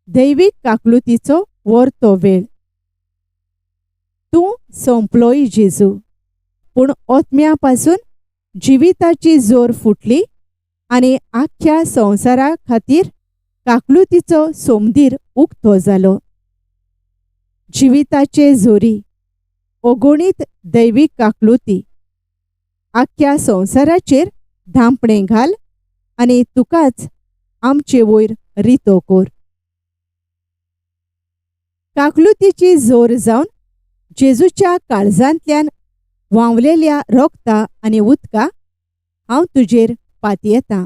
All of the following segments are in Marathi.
दैवीक काकलुतीचो वर्तो वेळ. तूं संपलोय जेजू, पूण ओतम्या पासून जिविताची जोर फुटली आनी आख्ख्या संवसारा खातीर काकलुतीचो सोमदीर उक्तो जालो. जिविताचे जोरी ओगोणीत दैवीक काकलुती आख्ख्या संवसाराचेर धांपणें घाल आनी तुकाच आमचे वयर रितो कोर. काकलुतीची जोर जावन जेजूच्या काळजांतल्यान व्हांवलेल्या रोगता आनी उदका हांव तुजेर पातयेतां.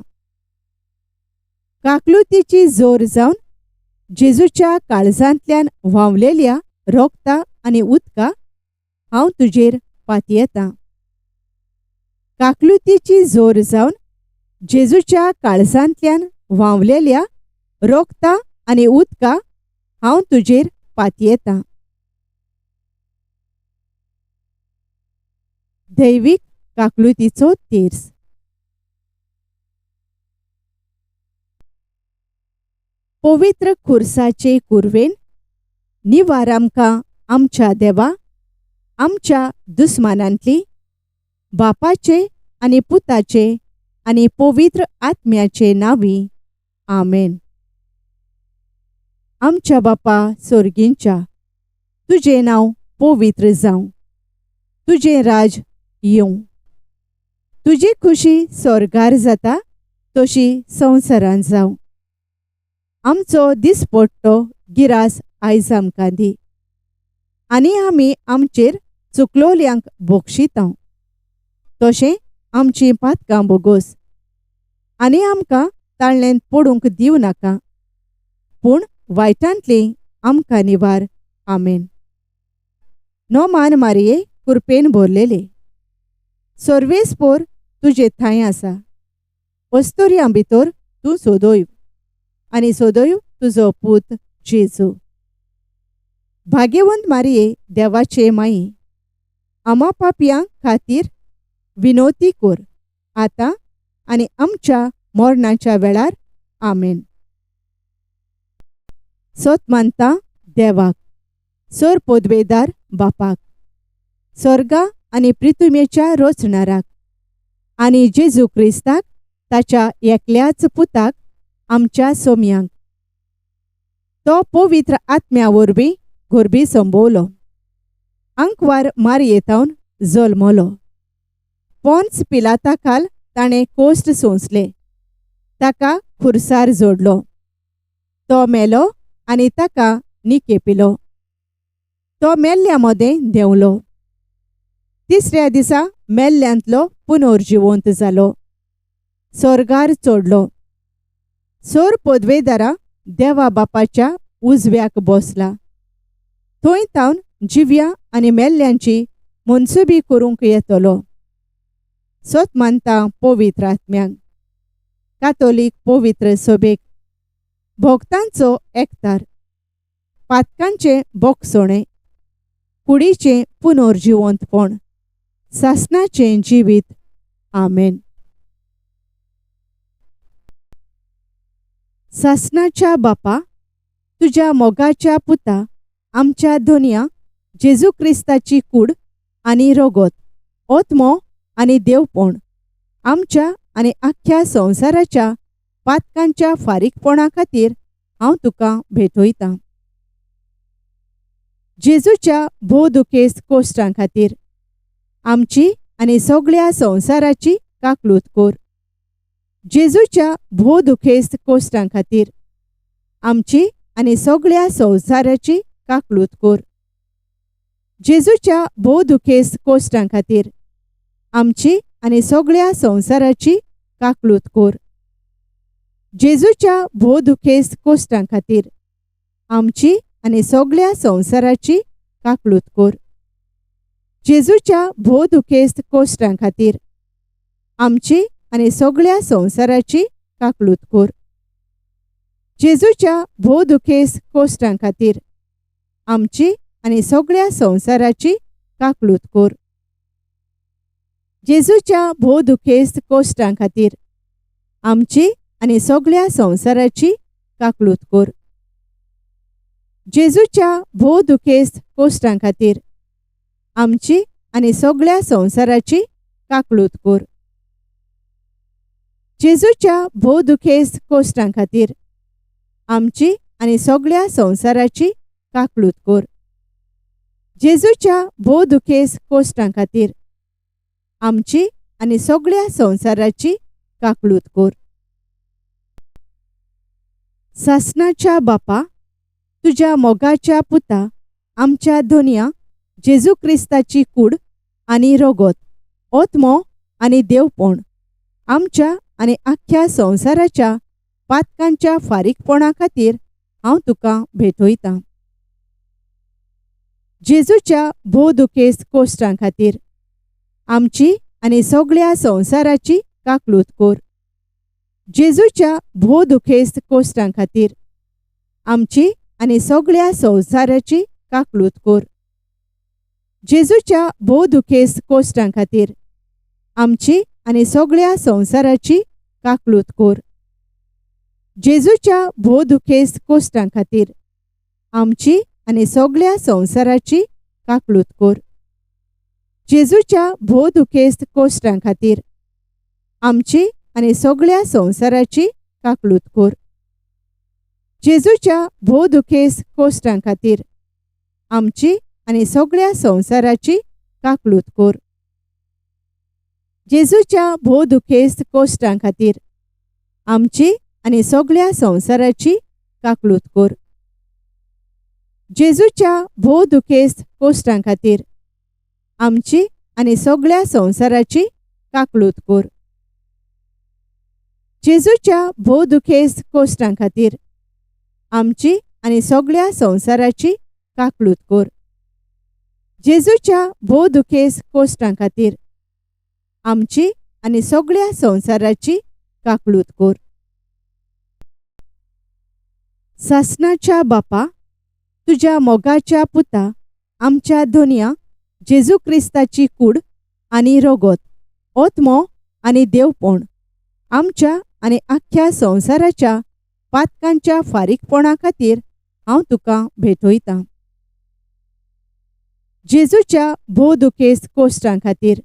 काकलुतीची जोर जावन जेजूच्या काळजांतल्यान व्हांवलेल्या रोगता आनी उदका हांव तुजेर पातयेतां. काकलुतीची जोर जावन जेजूच्या काळजांतल्यान व्हांवलेल्या रोगता आनी उदका हांव तुजेर पातयेतां. दैवीक काकलुतीचो तेर्स. पवित्र खुर्साचे कुरवेन निवार आमकां आमच्या देवा, आमच्या दुस्मानांतली, बापाचे आनी पुताचे आनी पवित्र आत्म्याचे नांवी. आमेन. आमच्या बापा सोर्गींच्या, तुजें नांव पवित्र जावं. तुजें राज येवं. तुजी खुशी स्वर्गार जाता तशी संवसारांत जावं. आमचो दिसपट्टो गिरास आयज आमकां दी, आनी आमी आमचेर चुकलोल्यांक बोक्षितांव. तशें आमचीं पातकां बोगोस आनी आमकां ताळणेंत पडूंक दिवं नाका, पूण वायटांतली आमकां निवार. आमेन. नोमान मारये, कृपेन भरलेले, सर्वेस्पोर तुजे थंय आसा. अस्तोरयां भितर तूं सोदोय आनी सोदोय तुजो पूत जेजू. भाग्यवंत मारये, देवाचे माई, आमा पापयां खातीर विनोती कोर, आतां आनी आमच्या मरणाच्या वेळार. आमेन. सोत मानता देवाक, सोर पोदवेदार बापाक, स्वर्गा आनी पृथ्वीच्या रोचणाराक, आनी जेजू क्रिस्ताक ताच्या एकल्याच पुताक आमच्या सोम्यांक. तो पवित्र आत्म्या वरवीं घोरबी संभोवलो, आंकवार मारयेतावन जल्मलो. पोन्स पिलाता खाल ताणें कोश्ट सोंसले, ताका खुर्सार जोडलो. तो मेलो आनी ताका निकेपिलो. तो मेल्ल्या मदें देंवलो. तिसऱ्या दिसा मेल्ल्यांतलो पुनर्जिवंत जालो, स्वर्गार चोडलो. सोर पोदवेदारा देवा बापाच्या उजव्याक बसला. थंय तावन जिव्या आनी मेल्ल्यांची मनसुबी करूंक येतलो. सोत मानता पवित्र आत्म्यांक, कातोलीक पवित्र सभेक, भोगतांचो एकतार, पातकांचें बोगसणें, कुडीचें पुनर्जिवंतपण, सासणाचें जिवीत. आमेन. सासणाच्या बापा, तुज्या मोगाच्या पुता आमच्या दोनया जेजू क्रिस्ताची कूड आनी रोगोत, ओतमो आनी देवपण आमच्या आनी आख्ख्या संवसाराच्या पातकांच्या फारीकपणा खातीर हांव तुका भेटयतां. जेजूच्या भोवदुखेस्त कोश्टां खातीर आमची आनी सगळ्या संवसाराची काकलूत कोर. जेजूच्या भोवदुखेस्त कोश्टां खातीर आमची आनी सगळ्या संवसाराची काकलूत कोर. जेजूच्या भोवदुखेस्त कोश्टां खातीर आमची आनी सगळ्या संवसाराची काकलूत कोर. जेजूच्या भोवदुखेस्त कोश्टां खातीर आमची आनी सगळ्या संवसाराची काकलूत कोर. जेजूच्या भोवदुखेस्त कोश्टां खातीर आमची आनी सगळ्या संवसाराची काकलूत कोर. जेजूच्या भोवदुखेस्त कोश्टां खातीर आमची आनी सगळ्या संवसाराची काकलूत कोर. जेजूच्या भोवदुखेस्त कोश्टां खातीर आमची आनी सगळ्या संवसाराची काकलूत कोर. जेजूच्या भोव दुखेस्त कोश्टां खातीर आमची आनी सगळ्या संवसाराची काकलूत कर. जेजूच्या भोव दुखेस्त कोश्टां खातीर आमची आनी सगळ्या संवसाराची काकलूत कर. जेजूच्या भोव दुखेस्त कोश्टां खातीर आमची आनी सगळ्या संवसाराची काकलूत कर. सासणाच्या बापा, तुज्या मोगाच्या पुता आमच्या दोनया जेजू क्रिस्ताची कूड आनी रगत, ओतमो आनी देवपण आमच्या आनी आख्ख्या संवसाराच्या पातकांच्या फारीकपणा खातीर हांव तुका भेटयतां. जेजूच्या भोव दुखेस्त कोश्टां खातीर आमची आनी सगळ्या संवसाराची काकलूत कर. जेजूच्या भोव दुखेस्त कोश्टां खातीर आमची आनी सगळ्या संवसाराची काकलूत कर. जेजूच्या भोव दुखेस्त कोश्टां खातीर आमची आनी सगळ्या संवसाराची काकलूत कर. जेजूच्या भोव दुखेस्त कोश्टां खातीर आमची आनी सगळ्या संवसाराची काकलूत कर. जेजूच्या भोव दुखेस्त कोश्टां खातीर आमची आनी सगळ्या संवसाराची काकलूत कर. जेजूच्या भोव दुखेस्त कोश्टां खातीर आमची आनी सगळ्या संवसाराची काकलूत कर. जेजूच्या भोव दुखेस्त कोश्टां खातीर आमची आनी सगळ्या संवसाराची काकलूत कर. जेजूच्या भोव दुखेस्त कोश्टां खातीर आमची आनी सगळ्या संवसाराची काकलूत कर. जेजूच्या भोव दुखेस्त कोश्टां खातीर आमची आनी सगळ्या संवसाराची काकलूत कर. जेजूच्या भोव दुखेस्त कोश्टां खातीर आमची आनी सगळ्या संवसाराची काकलूत कर. सासणाच्या बापा, तुज्या मोगाच्या पुता आमच्या दोनया जेजू क्रिस्ताची कूड आनी रगत, ओतमो आनी देवपण आमच्या आनी आख्ख्या संवसाराच्या पातकांच्या फारीकपणा खातीर हांव तुका भेटयतां. जेजूच्या भोव दुखेस्त कोश्टां खातीर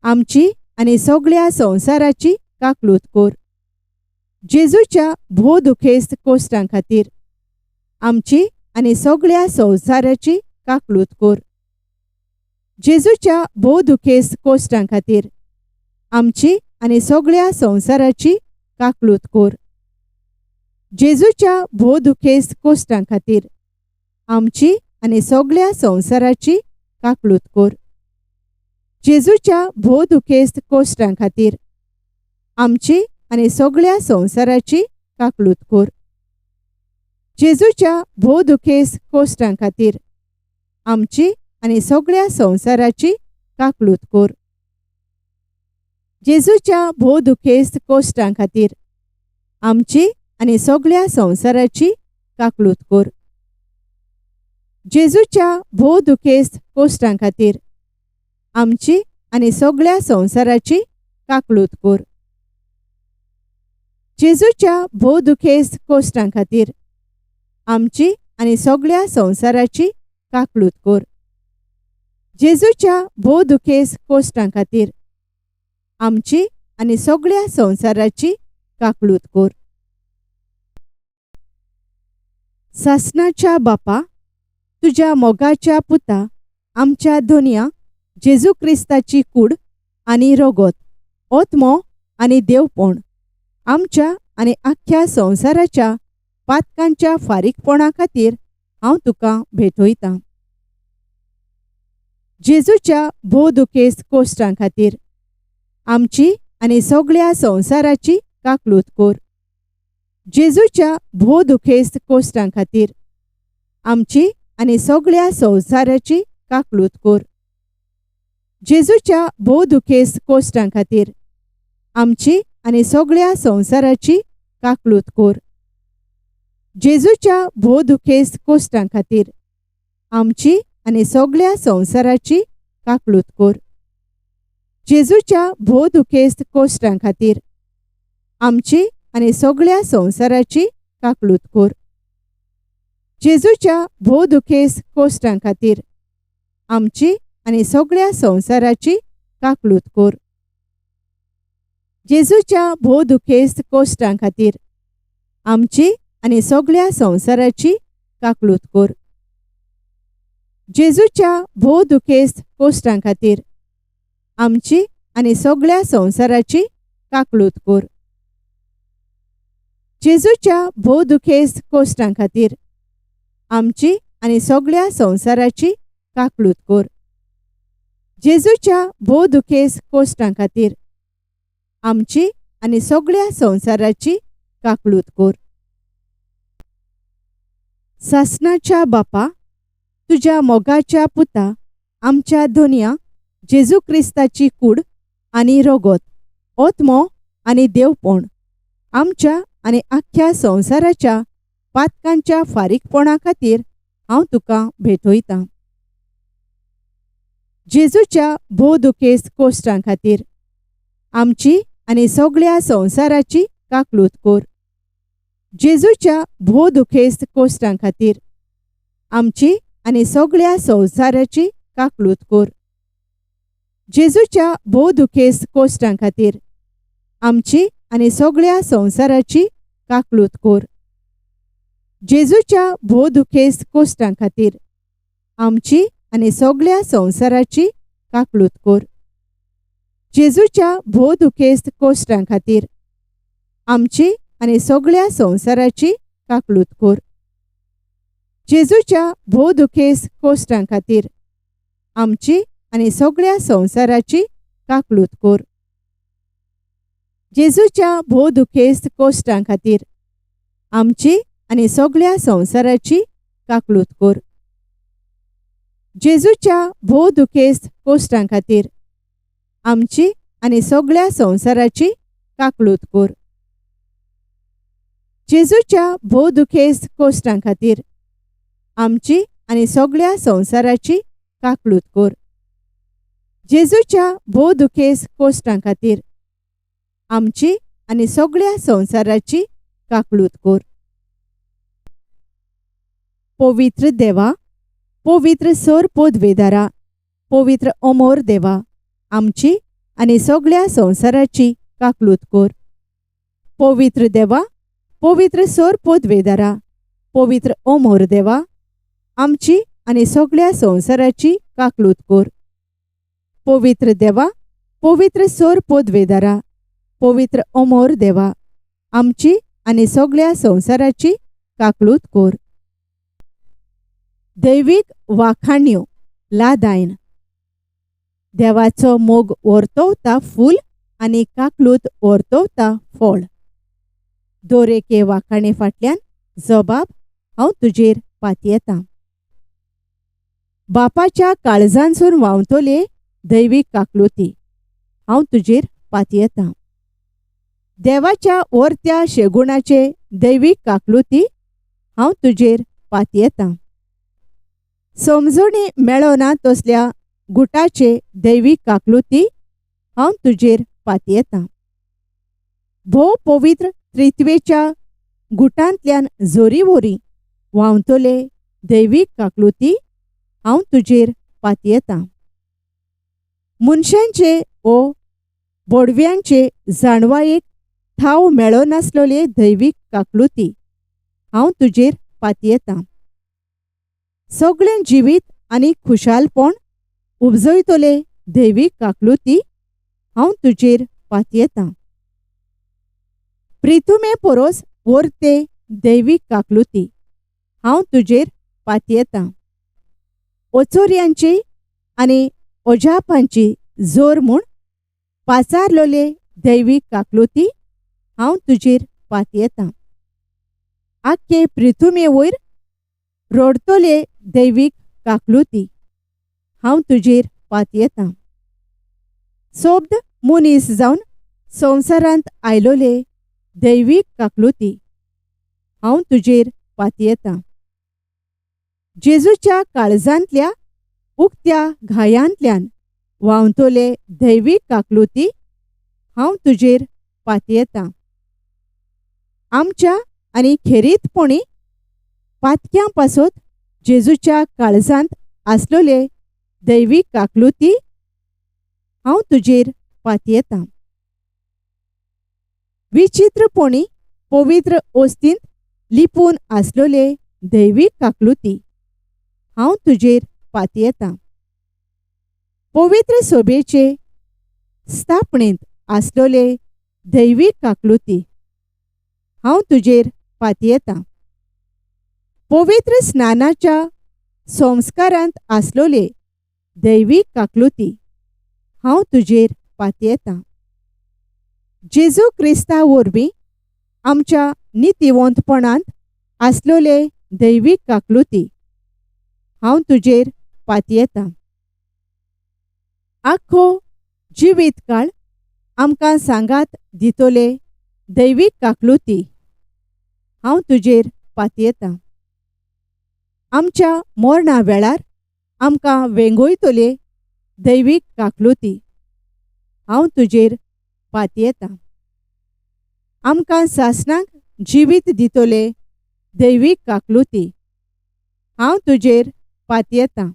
आमची आनी सगळ्या संवसाराची काकलूत कर. जेजूच्या भोव दुखेस्त कोश्टां खातीर आमची आनी सगळ्या संवसाराची काकलूत कर. जेजूच्या भोव दुखेस्त कोश्टां खातीर आमची आनी सगळ्या संवसाराची काकलूत कर. जेजूच्या भोव दुखेस्त कोश्टां खातीर आमची आनी सगळ्या संवसाराची काकलूत कर. जेजूच्या भोव दुखेस्त कोश्टां खातीर आमची आनी सगळ्या संवसाराची काकलूत कर. जेजूच्या भोव दुखेस्त कोश्टां खातीर आमची आनी सगळ्या संवसाराची काकलूत कर. जेजूच्या भोव दुखेस्त कोश्टां खातीर आमची आनी सगळ्या संवसाराची काकलूत कर. जेजूच्या भोव दुखेस्त कोश्टां खातीर आमची आनी सगळ्या संवसाराची काकलूत कर. जेजूच्या भोव दुखेस्त कोश्टां खातीर आमची आनी सगळ्या संवसाराची काकलूत कर. जेजूच्या भोव दुखेस्त कोश्टां खातीर आमची आनी सगळ्या संवसाराची काकलूत कर. सासणाच्या बापा, तुज्या मोगाच्या पुता आमच्या दोनया जेजू क्रिस्ताची कूड आनी रगत, ओतमो आनी देवपण आमच्या आनी आख्ख्या संवसाराच्या पातकांच्या फारीकपणा खातीर हांव तुका भेटयतां. जेजूच्या भोव दुखेस्त कोश्टां खातीर आमची आनी सगळ्या संवसाराची काकलूत कर. जेजूच्या भोव दुखेस्त कोश्टां खातीर आमची आनी सगळ्या संवसाराची काकलूत कर. जेजूच्या भोव दुखेस्त कोश्टां खातीर आमची आनी सगळ्या संवसाराची काकलूत कर. जेजूच्या भोव दुखेस्त कोश्टां खातीर आमची आनी सगळ्या संवसाराची काकलूत कर. जेजूच्या भोव दुखेस्त कोश्टां खातीर आमची आनी सगळ्या संवसाराची काकलूत कर. जेजूच्या भोव दुखेस्त कोश्टां खातीर आमची आनी सगळ्या संवसाराची काकलूत कोर. जेजूच्या भोव दुखेस्त कोश्टां खातीर आमची आनी सगळ्या संवसाराची काकलूत कोर. जेजूच्या भोव दुखेस्त कोश्टां खातीर आमची आनी सगळ्या संवसाराची काकलूत कोर. जेजूच्या भोव दुखेस्त कोश्टां खातीर आमची आनी सगळ्या संवसाराची काकलूत कोर. जेजूच्या भोव दुखेस्त कोश्टां खातीर आमची आनी सगळ्या संवसाराची काकलूत कोर. सासणाच्या बापा, तुज्या मोगाच्या पुता आमच्या दोनया जेजू क्रिस्ताची कूड आनी रोगोत, ओतमो आनी देवपण आमच्या आनी आख्ख्या संवसाराच्या पातकांच्या फारीकपणा खातीर हांव तुका भेटयतां. जेजूच्या भोव दुखेस्त कोश्टां खातीर आमची आनी सगळ्या संवसाराची काकलूत कोर. जेजूच्या भोव दुखेस्त कोश्टां खातीर आमची आनी सगळ्या संवसाराची काकलूत कोर. जेजूच्या भोव दुखेस्त कोश्टां खातीर आमची आनी सगळ्या संवसाराची काकलूत कोर. जेजूच्या भोव दुखेस्त कोश्टां खातीर आमची आनी सगळ्या संवसाराची काकलूत कोर. जेजूच्या भोव दुखेस्त कोश्टां खातीर आमची आनी सगळ्या संवसाराची काकलूत कोर. जेजूच्या भोव दुखेस्त कोश्टां खातीर आमची आनी सगळ्या संवसाराची काकलूत कोर. जेजूच्या भोव दुखेस्त कोश्टां खातीर आमची आनी सगळ्या संवसाराची काकलूत कोर. जेजूच्या भोव दुखेस्त कोश्टां खातीर आमची आनी सगळ्या संवसाराची काकलूत कोर. जेजूच्या भोव दुखेस्त कोश्टां खातीर आमची आनी सगळ्या संवसाराची काकलूत कोर. जेजूच्या भोव दुखेस्त कोश्टां खातीर आमची आनी सगळ्या संवसाराची काकलूत कोर. पवित्र देवा, पवित्र सोर पोदवेदारा, पवित्र अमोर देवा आमची आनी सगळ्या संवसाराची काकलूत कोर. पवित्र देवा, पवित्र सोर पोदवेदारा, पवित्र अमोर देवा आमची आनी सगळ्या संवसाराची काकलूत कोर. पवित्र देवा, पवित्र सोर पोदवेदारा, पवित्र अमोर देवा आमची आनी सगळ्या संवसाराची काकलूत कोर. दैवीक वाखाण्यो लादायन. देवाचो मोग वर्तवता फूल आनी काकलूत वर्तवता फळ. दोरेके वाखाणे फाटल्यान जबाब हांव तुजेर पातयेतां. बापाच्या काळजांसून व्हांवतले दैवीक काकलुती हांव तुजेर पातयेतां. देवाच्या वर्त्या शेगुणाचे दैवीक काकलुती हांव तुजेर पातयेतां. समजणी मेळना तसल्या गुटाचे दैवीक काकलुती हांव तुजेर पातयेतां. भोव पवित्र त्रित्वेच्या गुटांतल्यान जोरीवोरी व्हांवतले दैवीक काकलुती हांव तुजेर पातयेतां. मनशांचे ओ बोडव्यांचे जाणवायेक ठाव मेळनासलोले दैवीक काकलुती हांव तुजेर पातयेतां. सगळें जिवीत आनी खुशालपण उपजयतले दैवीक काकलुती हांव तुजेर पातयेतां. प्रितुमे परोस वर्ते दैवीक काकलुती हांव तुजेर पातयेतां. ओचोऱ्यांची आनी ओजापांची जोर म्हूण पाचारलोले दैवीक काकलुती हांव तुजेर पातयेतां. आख्खे प्रितुमे वयर रोडतले दैवीक काकलुती हांव तुजेर पातयेतां. सोबद मनीस जावन संवसारांत आयलोले दैवीक काकलुती हांव तुजेर पातयेतां. जेजूच्या काळजांतल्या उक्त्या घायांतल्यान व्हांवतले दैवीक काकलुती हांव तुजेर पातयेतां. आमच्या आनी खेरीतपणी पातक्यां पासत जेजूच्या काळजांत आसलोले दैवीक काकलुती हांव तुजेर पातयेतां. विचित्रपणी पवित्र ओस्तींत लिपून आसलोले दैवीक काकलुती हांव तुजेर पातयेतां. पवित्र सोबेचे स्थापणेंत आसलोले दैवीक काकलुती हांव तुजेर पातयेतां. पवित्र स्नानाच्या संस्कारांत आसलोले दैवीक काकलुती हांव तुजेर पातयेतां. जेजू क्रिस्ता वरवीं आमच्या नितिवंतपणांत आसलोले दैवीक काकलुती हांव तुजेर पातयेतां. आख्खो जिवीत काळ आमकां सांगात दितोले दैवीक काकलुती हांव तुजेर पातयेतां. आमच्या मरणा वेळार आमकां वेंगोयतले दैवीक काकलुती हांव तुजेर पातयेतां. आमकां सासणाक जिवीत दितोले दैवीक काकलुती हांव तुजेर पातयेतां.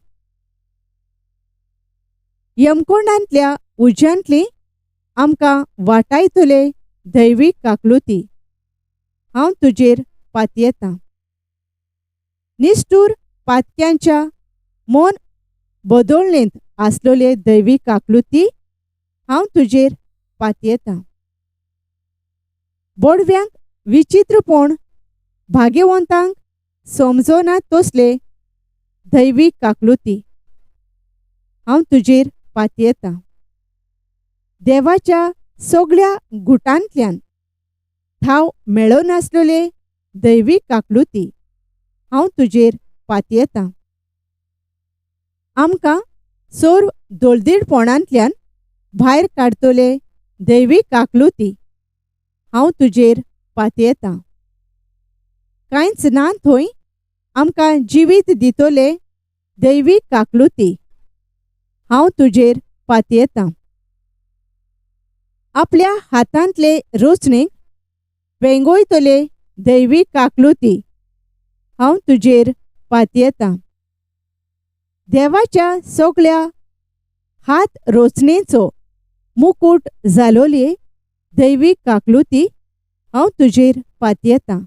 यमकोंडांतल्या उज्यांतली आमकां वाटायतले दैवीक काकलुती हांव तुजेर पातयेतां. निष्ठूर पातक्यांच्या मन बदोळणेंत आसलोले दैवीक काकलुती हांव तुजेर पातयेतां. बोडव्यांक विचित्रपण भाग्यवंतांक समजोना तसले दैवीक काकलुती हांव तुजेर पातयेतां. देवाच्या सगळ्या गुटांतल्यान ठाव मेळो नासलोले दैवीक काकलुती हांव तुजेर पातयेतां. आमकां सर्व दोळदीडपणांतल्यान भायर काडतले दैवीक काकलुती हांव तुजेर पातयेतां. कांयच ना थंय आमकां जिवीत दितोले दैवीक काकलुती हांव तुजेर पातयेतां. आपल्या हातांतले रचणेक वेंगोयतले दैवीक काकलुती हांव तुजेर पातयेतां. देवाच्या सगळ्या हात रचनेचो मुकुट जालोले दैवीक काकलुती हांव तुजेर पातयेतां.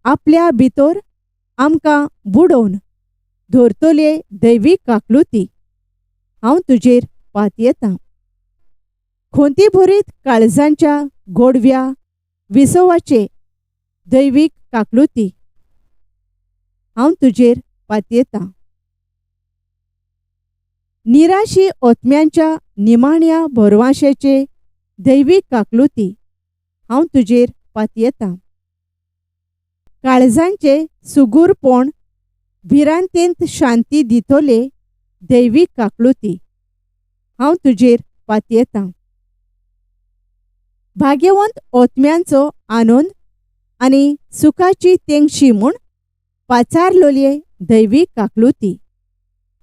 आपल्या भितर आमकां बुडोवन धरतले दैवीक काकलुती हांव तुजेर पातयेतां. खोंती भरीत काळजांच्या गोडव्या विसवाचे दैवीक काकलुती हांव तुजेर पातयेतां. निराशी ओतम्यांच्या निमाण्या भरवशेचे दैवीक काकलुती हांव तुजेर पातयेतां. काळजांचे सुगूरपण भिरांतेंत शांती दितोले दैवीक काकलुती हांव तुजेर पातयेतां. भाग्यवंत ओतम्यांचो आनंद आनी सुखाची तेंगशी म्हूण पाचारलोले दैवीक काकलुती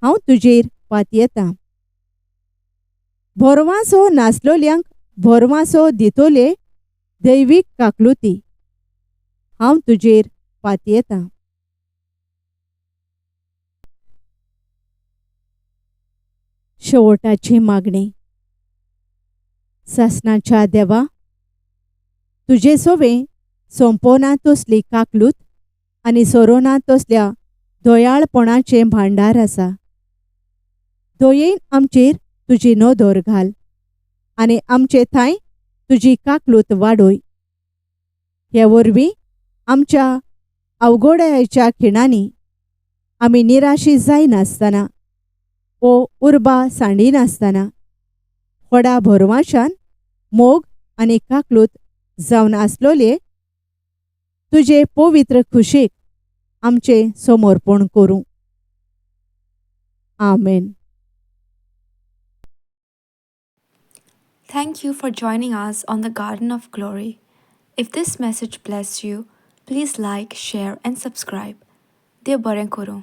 हांव तुजेर पातयेतां. भरवासो नासलोल्यांक भरवासो दितोले दैवीक काकलुती हांव तुजेर पातयेतां. शेवटाची मागणी. सासणाच्या देवा, तुजे सोबे संपोना तसली काकलूत आनी सरोना तसल्या दोयाळपणाचें भांडार आसा. दयेन आमचेर तुजी नदर घाल आनी आमचे थंय तुजी काकलूत वाडोय. हे वरवीं आमच्या अवघडायेच्या खिणांनी आमी निराशी जायनासतना ओ उर्बा सांडिनासतना व्हडा भरवशान मोग आनी काकलूत जावन आसलोले तुजे पवित्र खुशेक आमचे समर्पण करूं. आमेन. Thank you for joining us on the Garden of Glory. If this message blessed you, please like, share, and subscribe. Dev Baren Koro.